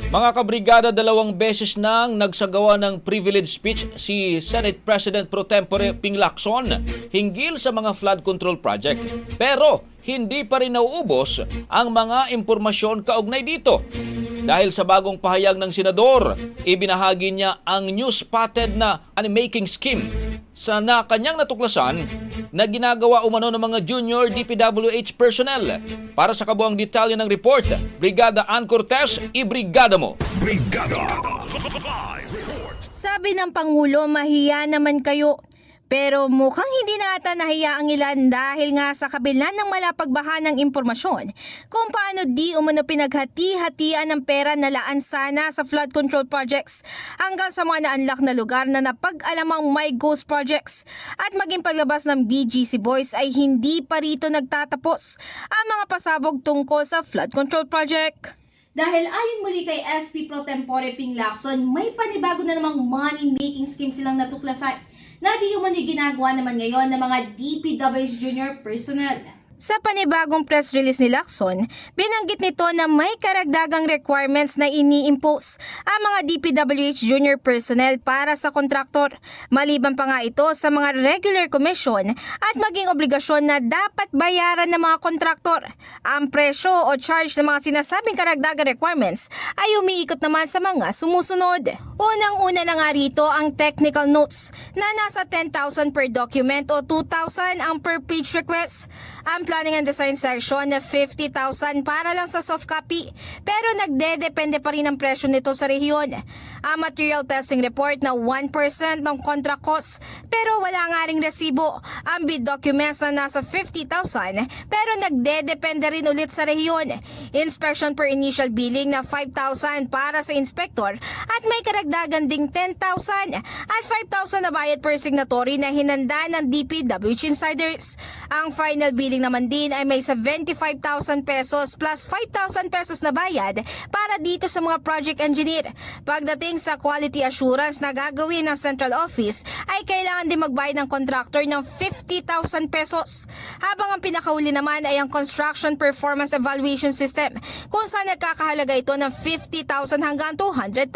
Mga kabrigada, 2 beses nang nagsagawa ng privilege speech si Senate President Pro Tempore Ping Lacson hinggil sa mga flood control project. Pero hindi pa rin nauubos ang mga impormasyon kaugnay dito. Dahil sa bagong pahayag ng senador, ibinahagi niya ang new spotted na money-making scheme sa kanyang natuklasan na ginagawa umano ng mga junior DPWH personnel. Para sa kabuang detalye ng report, Brigada Ann Cortez, ibrigada mo! Brigada Live Report. Sabi ng Pangulo, mahiya naman kayo. Pero mukhang hindi na ata nahiya ang ilan dahil nga sa kabila ng malapagbaha ng impormasyon kung paano di umano pinaghati-hatian ng pera na laan sana sa flood control projects hanggang sa mga naanlak na lugar na napag-alamang may ghost projects at maging paglabas ng BGC Boys ay hindi pa rito nagtatapos ang mga pasabog tungkol sa flood control project. Dahil ayon muli kay SP Pro Tempore Ping Lacson, may panibago na namang money-making scheme silang natuklasan na di umano ginagawa naman ngayon ng mga DPWH junior personnel. Sa panibagong press release ni Lacson, binanggit nito na may karagdagang requirements na ini-impose ang mga DPWH junior personnel para sa kontraktor. Maliban pa nga ito sa mga regular commission at maging obligasyon na dapat bayaran ng mga kontraktor. Ang presyo o charge ng mga sinasabing karagdagang requirements ay umiikot naman sa mga sumusunod. Unang-una na nga rito ang technical notes na nasa 10,000 per document o 2,000 ang per page request. Ang planning and design section na 50,000 para lang sa soft copy pero nagdedepende pa rin ang presyo nito sa rehiyon. Ang material testing report na 1% ng contract cost pero wala nga ring resibo. Ang bid documents na nasa 50,000 pero nagdedepende rin ulit sa rehiyon. Inspection per initial billing na 5,000 para sa inspector at may karagdagan ding 10,000 at 5,000 na bayad per signatory na hinanda ng DPWH insiders. Ang final billing naman din ay may 75,000 pesos plus 5,000 pesos na bayad para dito sa mga project engineer. Pagdating sa quality assurance na gagawin ng central office ay kailangan din magbayad ng contractor ng 50,000 pesos. Habang ang pinakauli naman ay ang construction performance evaluation system kung saan nagkakahalaga ito ng 50,000 hanggang 200,000.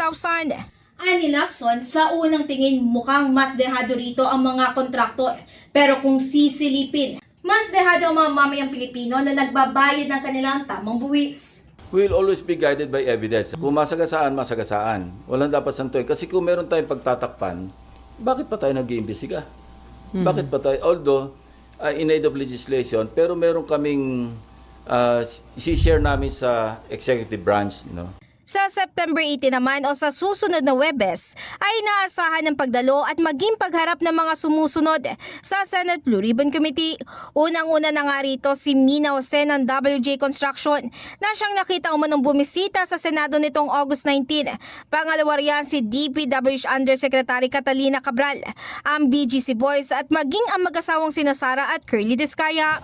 Ani Lacson, sa unang tingin mukhang mas dehado rito ang mga kontraktor. Pero kung sisilipin, mas dehado ang mga mamayang Pilipino na nagbabayad ng kanilang tamang buwis. We will always be guided by evidence. Kung masagasaan, masagasaan. Walang dapat santuin. Kasi kung meron tayong pagtatakpan, bakit pa tayo nag-iimbestiga? Bakit pa tayo? Although, in aid of legislation, pero meron kaming isi-share namin sa executive branch, Sa September 18 naman o sa susunod na Webes ay inaasahan ng pagdalo at maging pagharap ng mga sumusunod sa Senate Blue Ribbon Committee. Unang-una na nga rito si Mina Jose ng WJ Construction na siyang nakita umanong bumisita sa Senado nitong August 19. Pangalawa riyan si DPWH Undersecretary Catalina Cabral, ang BGC Boys at maging ang mag-asawang sina Sara at Curly Discaya.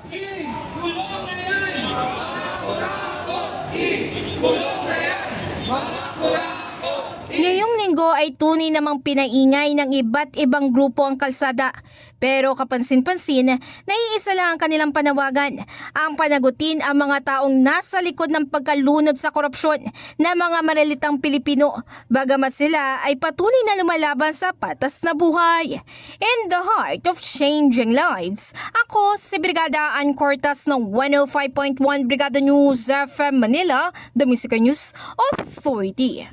Ngayong linggo ay tunay namang pinaingay ng iba't ibang grupo ang kalsada. Pero kapansin-pansin, naiisa lang ang kanilang panawagan. Ang panagutin ang mga taong nasa likod ng pagkalunod sa korupsyon na mga maralitang Pilipino. Bagamat sila ay patuloy na lumalaban sa patas na buhay. In the heart of changing lives, ako si Brigada Ann Cortez ng 105.1 Brigada News FM Manila, the Music News Authority.